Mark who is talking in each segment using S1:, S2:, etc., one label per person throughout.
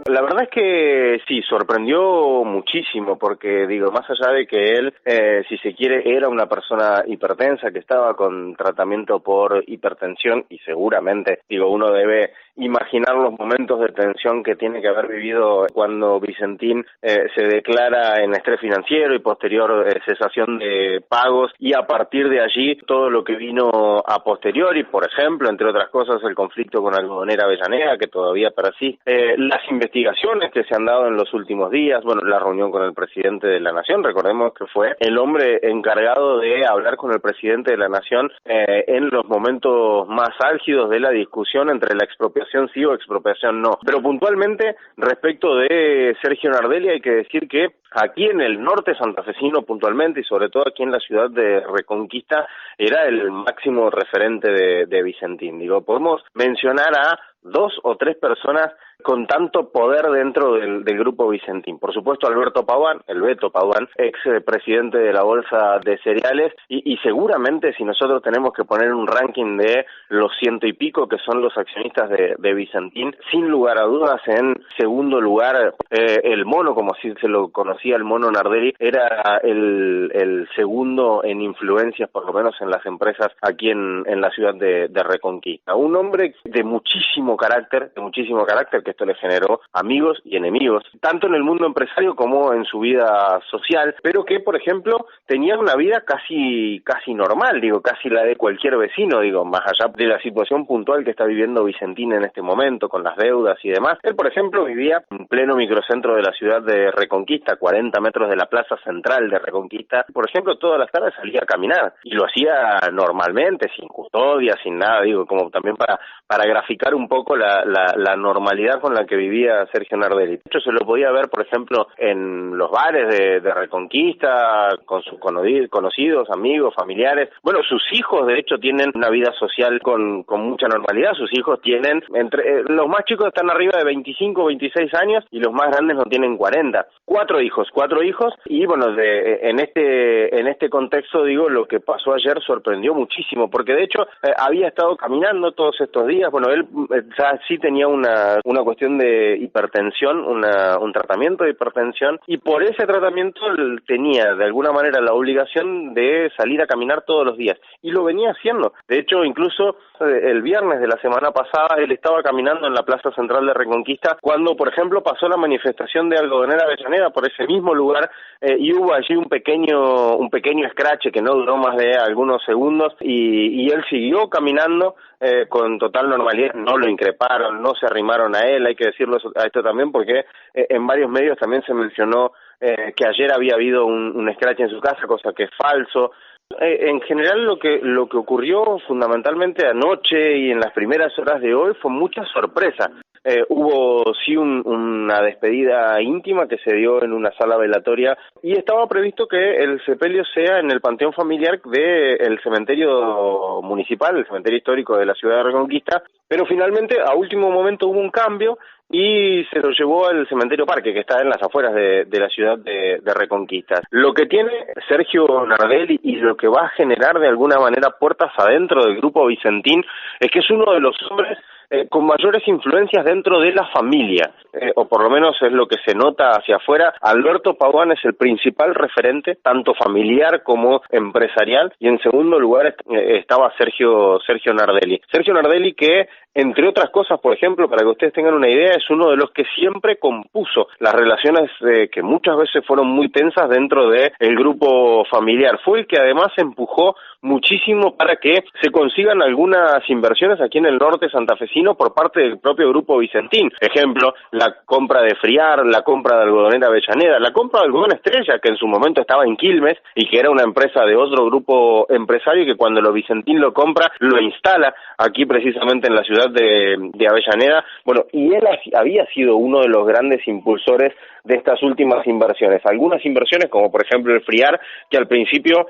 S1: La verdad es que sí, sorprendió muchísimo porque, digo, más allá de que él, si se quiere, era una persona hipertensa que estaba con tratamiento por hipertensión y seguramente, digo, uno debe imaginar los momentos de tensión que tiene que haber vivido cuando Vicentín se declara en estrés financiero y posterior cesación de pagos y a partir de allí todo lo que vino a posteriori, por ejemplo, entre otras cosas, el conflicto con Algodonera Avellaneda que todavía persiste, las investigaciones que se han dado en los últimos días, bueno, la reunión con el presidente de la Nación, recordemos que fue el hombre encargado de hablar con el presidente de la Nación en los momentos más álgidos de la discusión entre la expropiación sí o expropiación no. Pero puntualmente, respecto de Sergio Nardelli, hay que decir que aquí en el norte santafesino puntualmente y sobre todo aquí en la ciudad de Reconquista era el máximo referente de Vicentín. Digo, podemos mencionar a 2 o 3 personas con tanto poder dentro del grupo Vicentín. Por supuesto, Alberto Paduan, el Beto Paduan, ex presidente de la Bolsa de Cereales, y seguramente si nosotros tenemos que poner un ranking de los 100 y pico que son los accionistas de Vicentín, sin lugar a dudas, en segundo lugar, el mono, como así se lo conocía, el mono Nardelli, era el segundo en influencias, por lo menos en las empresas aquí en la ciudad de Reconquista. Un hombre de muchísimo carácter, que esto le generó amigos y enemigos, tanto en el mundo empresario como en su vida social, pero que, por ejemplo, tenía una vida casi normal, digo, casi la de cualquier vecino, digo, más allá de la situación puntual que está viviendo Vicentín en este momento, con las deudas y demás. Él, por ejemplo, vivía en pleno microcentro de la ciudad de Reconquista, 40 metros de la plaza central de Reconquista. Por ejemplo, todas las tardes salía a caminar, y lo hacía normalmente, sin custodia, sin nada, digo, como también para graficar un poco la normalidad con la que vivía Sergio Nardelli. De hecho, se lo podía ver, por ejemplo, en los bares de Reconquista, con sus conocidos, amigos, familiares. Bueno, sus hijos, de hecho, tienen una vida social con mucha normalidad. Sus hijos tienen, los más chicos están arriba de 25, 26 años y los más grandes no tienen 40. Cuatro hijos, y bueno, en este contexto, digo, lo que pasó ayer sorprendió muchísimo, porque de hecho había estado caminando todos estos días. Bueno, él ya sí tenía una cuestión de hipertensión, un tratamiento de hipertensión, y por ese tratamiento él tenía de alguna manera la obligación de salir a caminar todos los días, y lo venía haciendo. De hecho, incluso el viernes de la semana pasada él estaba caminando en la plaza central de Reconquista cuando, por ejemplo, pasó la manifestación de Algodonera Avellaneda por ese mismo lugar, y hubo allí un pequeño escrache que no duró más de algunos segundos, y él siguió caminando con total normalidad. No lo increparon, no se arrimaron a él, hay que decirlo a esto también, porque en varios medios también se mencionó que ayer había habido un escrache en su casa, cosa que es falso. En general lo que ocurrió fundamentalmente anoche y en las primeras horas de hoy fue mucha sorpresa. Hubo sí una despedida íntima que se dio en una sala velatoria y estaba previsto que el sepelio sea en el panteón familiar del cementerio municipal, el cementerio histórico de la ciudad de Reconquista, pero finalmente a último momento hubo un cambio y se lo llevó al cementerio Parque, que está en las afueras de la ciudad de Reconquista. Lo que tiene Sergio Nardelli y lo que va a generar de alguna manera puertas adentro del grupo Vicentín es que es uno de los hombres con mayores influencias dentro de la familia, o por lo menos es lo que se nota hacia afuera. Alberto Paduan es el principal referente, tanto familiar como empresarial, y en segundo lugar estaba Sergio Nardelli. Sergio Nardelli que, entre otras cosas, por ejemplo, para que ustedes tengan una idea, es uno de los que siempre compuso las relaciones que muchas veces fueron muy tensas dentro del grupo familiar. Fue el que además empujó muchísimo para que se consigan algunas inversiones aquí en el norte santafesino por parte del propio grupo Vicentín. Ejemplo, la compra de Friar, la compra de Algodonera Avellaneda, la compra de Algodón Estrella, que en su momento estaba en Quilmes y que era una empresa de otro grupo empresario, que cuando lo Vicentín lo compra, lo instala aquí precisamente en la ciudad de Avellaneda. Bueno, y él había sido uno de los grandes impulsores de estas últimas inversiones. Algunas inversiones, como por ejemplo el Friar, que al principio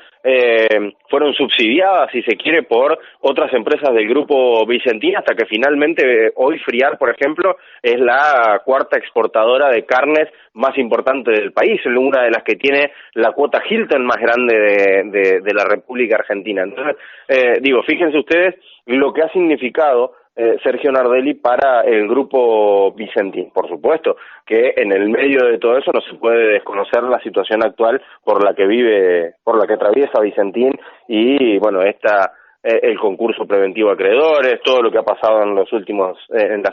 S1: fueron subsidiadas, si se quiere, por otras empresas del grupo Vicentín, hasta que finalmente hoy Friar, por ejemplo, es la cuarta exportadora de carnes más importante del país, una de las que tiene la cuota Hilton más grande de la República Argentina. Entonces, fíjense ustedes lo que ha significado Sergio Nardelli para el grupo Vicentín. Por supuesto que en el medio de todo eso no se puede desconocer la situación actual por la que atraviesa Vicentín y bueno, el concurso preventivo a acreedores, todo lo que ha pasado en las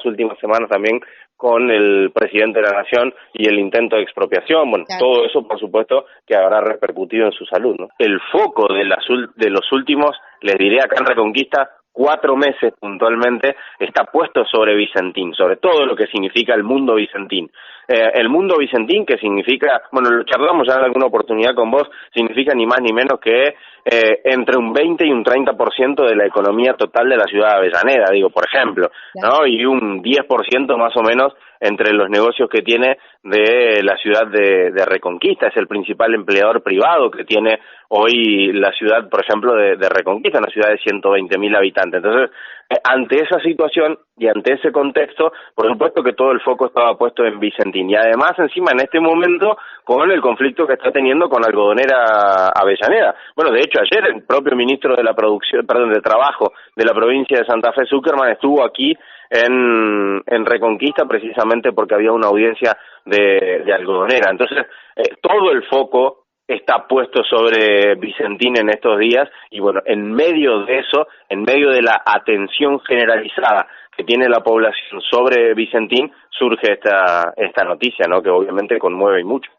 S1: últimas semanas también con el presidente de la Nación y el intento de expropiación, bueno, claro. Todo eso por supuesto que habrá repercutido en su salud, ¿no? El foco de los últimos, les diré acá en Reconquista, 4 meses puntualmente, está puesto sobre Vicentín, sobre todo lo que significa el mundo Vicentín. El mundo Vicentín, que significa, bueno, lo charlamos ya en alguna oportunidad con vos, significa ni más ni menos que entre un 20 y un 30% de la economía total de la ciudad de Avellaneda, digo, por ejemplo, claro. ¿No? Y un 10% más o menos entre los negocios que tiene de la ciudad de Reconquista. Es el principal empleador privado que tiene hoy la ciudad, por ejemplo, de Reconquista, una ciudad de 120.000 habitantes. Entonces, ante esa situación y ante ese contexto, por supuesto que todo el foco estaba puesto en Vicentín. Y además, encima, en este momento, con el conflicto que está teniendo con la algodonera Avellaneda. Bueno, de hecho, ayer el propio ministro de Trabajo de la provincia de Santa Fe, Zuckerman, estuvo aquí en Reconquista precisamente porque había una audiencia de algodonera. Entonces, todo el foco está puesto sobre Vicentín en estos días y bueno, en medio de eso, en medio de la atención generalizada que tiene la población sobre Vicentín, surge esta noticia, ¿no? Que obviamente conmueve y mucho.